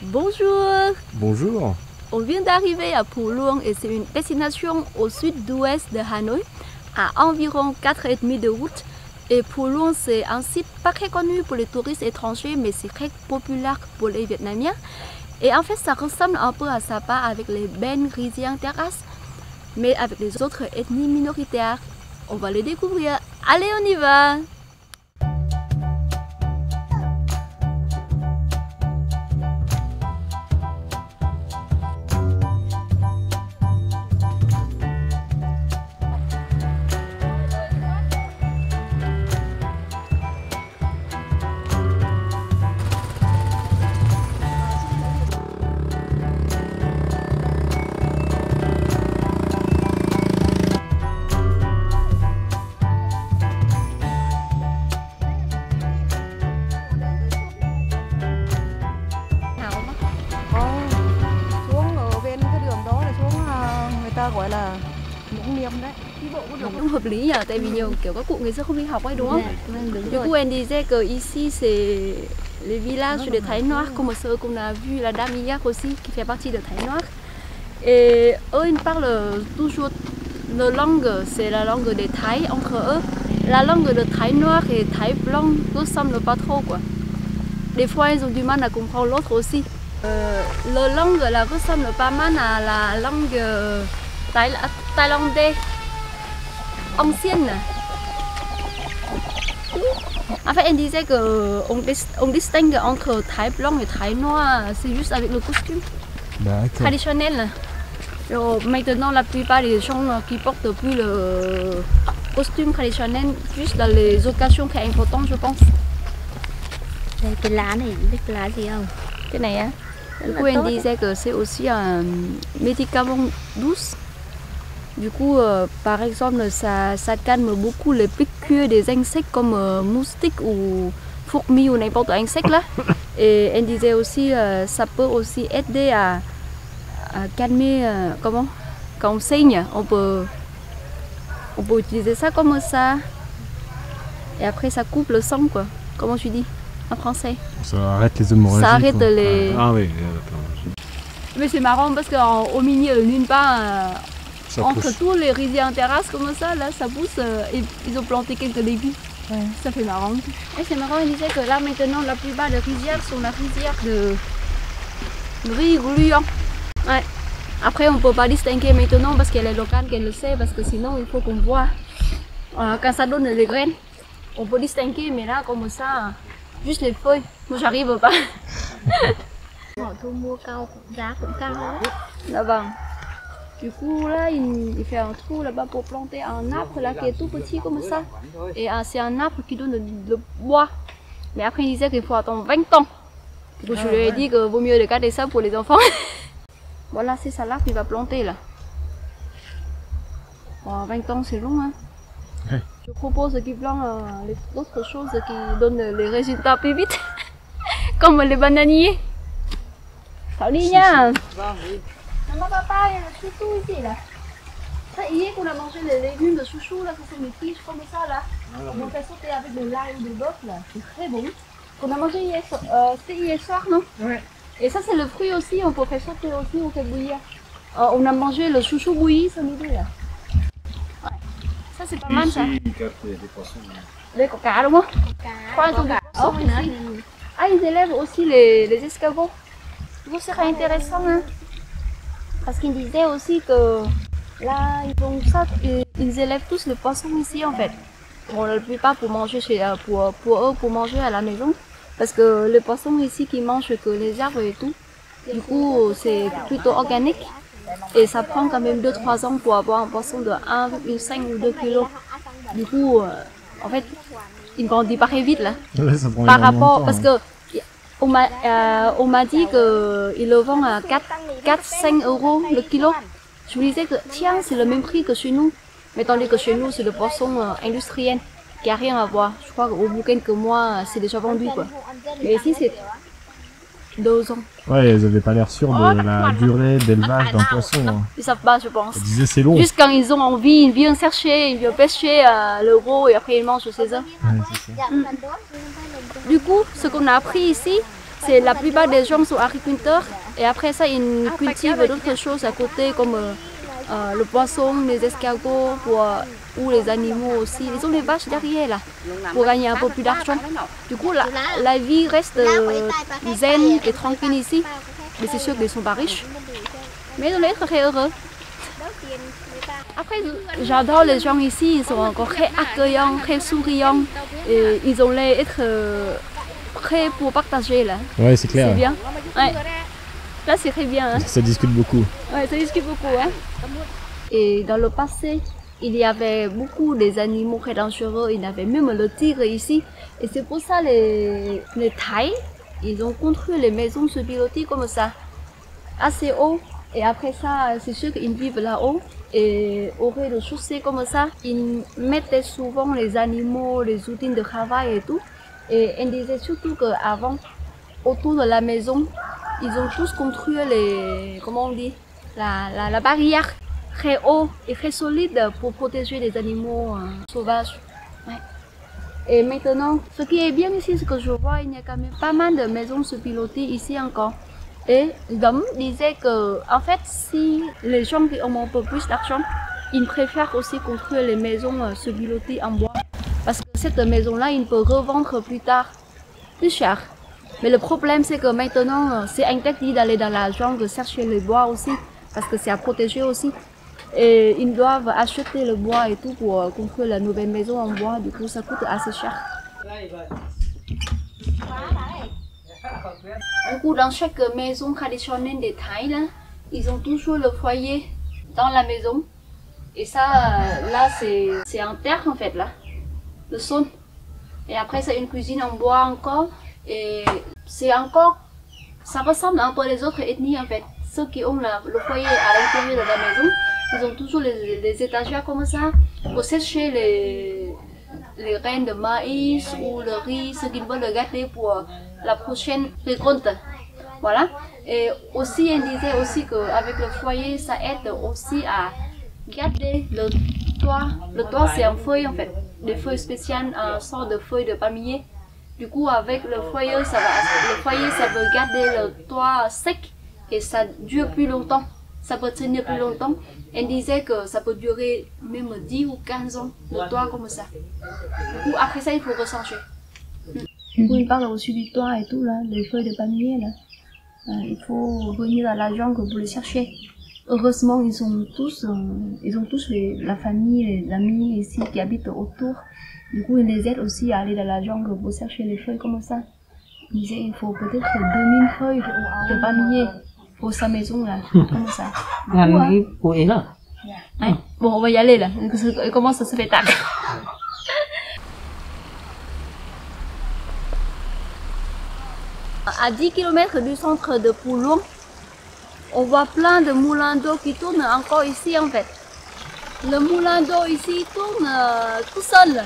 Bonjour. Bonjour. On vient d'arriver à Phu Luông et c'est une destination au sud-ouest de Hanoï, à environ 4h30 de route. Et Phu Luông, c'est un site pas très connu pour les touristes étrangers, mais c'est très populaire pour les Vietnamiens. Et en fait, ça ressemble un peu à Sapa avec les bennes rizières terrasses, mais avec les autres ethnies minoritaires. On va les découvrir. Allez, on y va! Gọi là Mũng Niêm đấy. Cũng hợp lý nhỉ, tại vì nhiều kiểu các cụ ngày xưa không đi học ấy đúng không? Du coup, elle disait que ici c'est les villages de Thái Noir, comme ceux qu'on a vu la Dame hier aussi, qui fait partie de Thái Noir. Et eux, ils parlent toujours la langue, c'est la langue des Thaï entre eux. La langue de Thái Noir et Thái Blanc ne ressemblent pas trop quoi. Des fois, ils ont du mal à comprendre l'autre aussi. La langue la ressemble pas mal à la langue thaïlandais ancienne. En fait, elle disait qu'on distingue entre Thái Blanc et Thái Noir, c'est juste avec le costume traditionnel. Alors, maintenant, la plupart des gens qui portent plus le costume traditionnel, juste dans les occasions très importantes, je pense. Đây, cái lá này, biết cái lá gì không? Cái này á? Du coup, elle disait que c'est aussi un médicament douce. Du coup, par exemple, ça calme beaucoup les piqûres des insectes comme moustiques ou fourmis ou n'importe quel insecte là. Et elle disait aussi ça peut aussi aider à calmer, comment? Quand on saigne, on peut utiliser ça comme ça. Et après, ça coupe le sang quoi. Comment tu dis en français? Ça arrête les hémorragies. Ça arrête les... Ah oui, Mais c'est marrant parce qu'au milieu, nulle part, entre pousse. tous les rizières en terrasse comme ça, là, ça pousse. Ils ont planté quelques légumes. Ouais. Ça fait marrant. Et c'est marrant, il disait que là maintenant, la plupart des rizières sont la rizière de riz gluant. Ouais. Après, on ne peut pas distinguer maintenant parce qu'elle est locale, qu'elle le sait, parce que sinon, il faut qu'on voit quand ça donne les graines. On peut distinguer, mais là, comme ça, juste les feuilles. Moi, j'arrive pas. Họ thu mua cao, giá cũng cao đấy. Là vâng. Du coup là il fait un trou là-bas pour planter un arbre là qui est tout petit comme ça. Et c'est un arbre qui donne le bois. Mais après il disait qu'il faut attendre 20 ans. Donc je lui ai dit que vaut mieux de garder ça pour les enfants. Voilà, c'est ça là qu'il va planter là. Bon, 20 ans c'est long hein. Ouais. Je propose qu'il plante d'autres choses qui donnent les résultats plus vite. Comme les bananiers. Thảo đi nha. Maman, papa, il y a le chouchou ici là. Ça, hier qu'on a mangé les légumes de chouchou là, ce sont des quiches comme ça là. On fait sauter avec de l'ail ou de bœuf là, c'est très bon. Qu'on a mangé hier, c'était hier soir non? Ouais. Et ça c'est le fruit aussi, on peut faire sauter aussi, on fait bouillir. On a mangé le chouchou bouilli ce midi là. Ouais. Ça c'est pas mal ça. Les coca đúng không? Khoai ils ont des poissons ici. Ah ils élèvent aussi les escargots. Vous serez intéressant hein. Parce qu'ils disaient aussi que là ils élèvent tous les poissons ici en fait. Bon, la plupart pour manger pour manger à la maison. Parce que les poissons ici qui mangent que les arbres et tout. Du coup c'est plutôt organique. Et ça prend quand même 2-3 ans pour avoir un poisson de 1,5 ou 2 kg. Du coup en fait il grandit pas très vite là. Ouais, ça prend par rapport temps, parce que on m'a dit qu'ils le vendent à 4-5 euros le kilo. Je me disais que tiens, c'est le même prix que chez nous. Mais tandis que chez nous, c'est le poisson industriel qui n'a rien à voir. Je crois qu'au bout de quelques mois, c'est déjà vendu quoi. Mais ici, c'est 2 ans. Ouais, elles n'avaient pas l'air sûres de la durée d'élevage d'un poisson. Hein. Ils savent pas, je pense. Elles disaient c'est long. Juste quand ils ont envie, ils viennent chercher, ils viennent pêcher le gros et après ils mangent ses œufs. Ouais, c'est ça. Du coup, ce qu'on a appris ici, c'est la plupart des gens sont agriculteurs et après ça ils cultivent d'autres choses à côté comme le poisson, les escargots ou les animaux aussi. Ils ont les vaches derrière là pour gagner un peu plus d'argent. Du coup la vie reste zen et tranquille ici. Mais c'est sûr qu'ils ne sont pas riches. Mais ils doivent être très heureux. Après, j'adore les gens ici, ils sont encore très accueillants, très souriants. Et ils ont l'air d'être prêts pour partager là. Ouais, c'est clair. C'est bien. Ouais. Là, c'est très bien. Hein. Ça discute beaucoup. Ouais, ça discute beaucoup. Hein. Et dans le passé, il y avait beaucoup des animaux très dangereux. Il y avait même le tigre ici. Et c'est pour ça les Thaïs, ils ont construit les maisons sur pilotis comme ça, assez haut. Et après ça, c'est sûr qu'ils vivent là-haut. Et au rez-de-chaussée comme ça, ils mettaient souvent les animaux, les outils de travail et tout. Et ils disaient surtout qu'avant, autour de la maison, ils ont tous construit comment on dit, la barrière très haut et très solide pour protéger les animaux sauvages. Ouais. Et maintenant, ce qui est bien ici, c'est que je vois, il y a quand même pas mal de maisons sur pilotis ici encore. Et Gum disait que, en fait, si les gens qui ont un peu plus d'argent, ils préfèrent aussi construire les maisons sur pilotis en bois. Parce que cette maison-là, ils peuvent revendre plus tard, plus cher. Mais le problème, c'est que maintenant, c'est interdit d'aller dans la jungle chercher le bois aussi, parce que c'est à protéger aussi. Et ils doivent acheter le bois et tout pour construire la nouvelle maison en bois, du coup, ça coûte assez cher. Du coup, dans chaque maison traditionnelle des Thaïs, là, ils ont toujours le foyer dans la maison. Et ça, là, c'est en terre en fait, là, le sol. Et après, c'est une cuisine en bois encore. Et c'est encore, ça ressemble un peu les autres ethnies en fait. Ceux qui ont le foyer à l'intérieur de la maison, ils ont toujours les étagères comme ça pour sécher les graines de maïs ou le riz, ce qu'ils veulent le garder pour la prochaine récolte. Voilà. Et aussi, elle disait aussi qu'avec le foyer, ça aide aussi à garder le toit. Le toit, c'est en feuille en fait, des feuilles spéciales, une sorte de feuilles de palmier. Du coup, avec le foyer, ça peut garder le toit sec et ça dure plus longtemps. Ça peut tenir plus longtemps. Elle disait que ça peut durer même 10 ou 15 ans, le toit comme ça. Du coup, après ça, il faut rechanger. Du coup, il parle aussi du toit et tout, là, les feuilles de palmier, là. Il faut venir à la jungle pour les chercher. Heureusement, ils ont tous la famille, les amis ici qui habitent autour. Du coup, ils les aident aussi à aller dans la jungle pour chercher les feuilles comme ça. Ils disaient qu'il faut peut-être 2000 feuilles de palmier pour sa maison, là, comme ça. Ouais. Bon, on va y aller, là. Il commence à se faire tard. À 10 km du centre de Phu Luang, on voit plein de moulins d'eau qui tournent encore ici en fait. Le moulin d'eau ici tourne tout seul.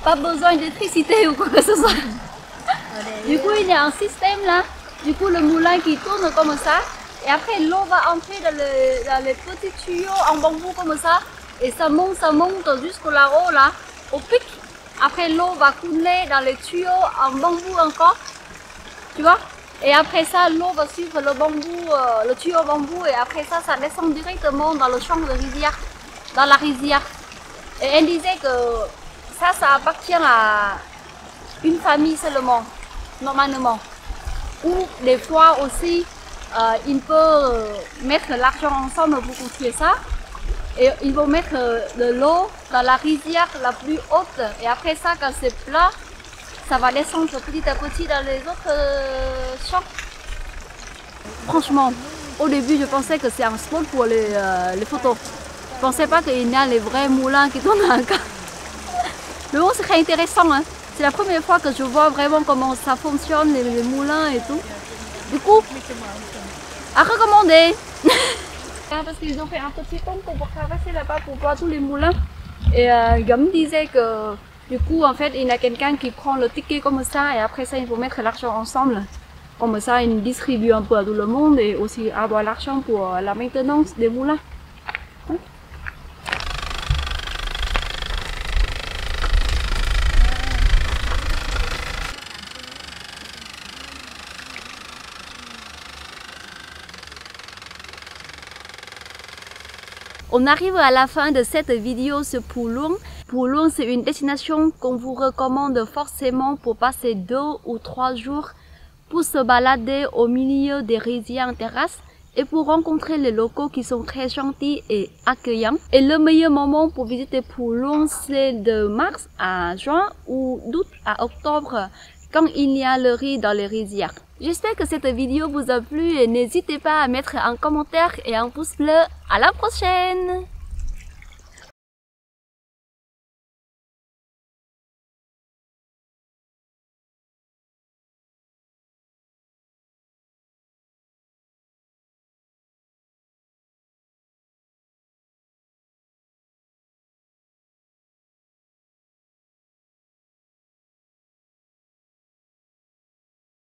Pas besoin d'électricité ou quoi que ce soit. Du coup, il y a un système là. Du coup, le moulin qui tourne comme ça. Et après, l'eau va entrer dans les petits tuyaux en bambou comme ça. Et ça monte jusqu'au là-haut là, au pic. Après, l'eau va couler dans les tuyaux en bambou encore. Tu vois? Et après ça, l'eau va suivre le bambou, le tuyau bambou. Et après ça, ça descend directement dans le champ de rizière, dans la rizière. Et elle disait que ça appartient à une famille seulement, normalement. Ou des fois aussi, ils peuvent mettre l'argent ensemble pour construire ça. Et ils vont mettre de l'eau dans la rizière la plus haute. Et après ça, quand c'est plat, ça va descendre petit à petit dans les autres champs. Franchement, au début, je pensais que c'est un spot pour les photos. Je pensais pas qu'il y a les vrais moulins qui tournent encore. Mais bon, c'est très intéressant. Hein. C'est la première fois que je vois vraiment comment ça fonctionne, les moulins et tout. Du coup, à recommander. Parce qu'ils ont fait un petit pont pour traverser là-bas pour voir tous les moulins. Et Gum disait que du coup, en fait, il y a quelqu'un qui prend le ticket comme ça et après ça, il faut mettre l'argent ensemble. Comme ça, il distribue un peu à tout le monde et aussi avoir l'argent pour la maintenance des moulins. On arrive à la fin de cette vidéo sur Phu Luang. Phu Luang, c'est une destination qu'on vous recommande forcément pour passer 2 ou 3 jours, pour se balader au milieu des rizières en terrasse et pour rencontrer les locaux qui sont très gentils et accueillants. Et le meilleur moment pour visiter Phu Luang, c'est de mars à juin ou d'août à octobre, quand il y a le riz dans les rizières. J'espère que cette vidéo vous a plu et n'hésitez pas à mettre un commentaire et un pouce bleu. À la prochaine!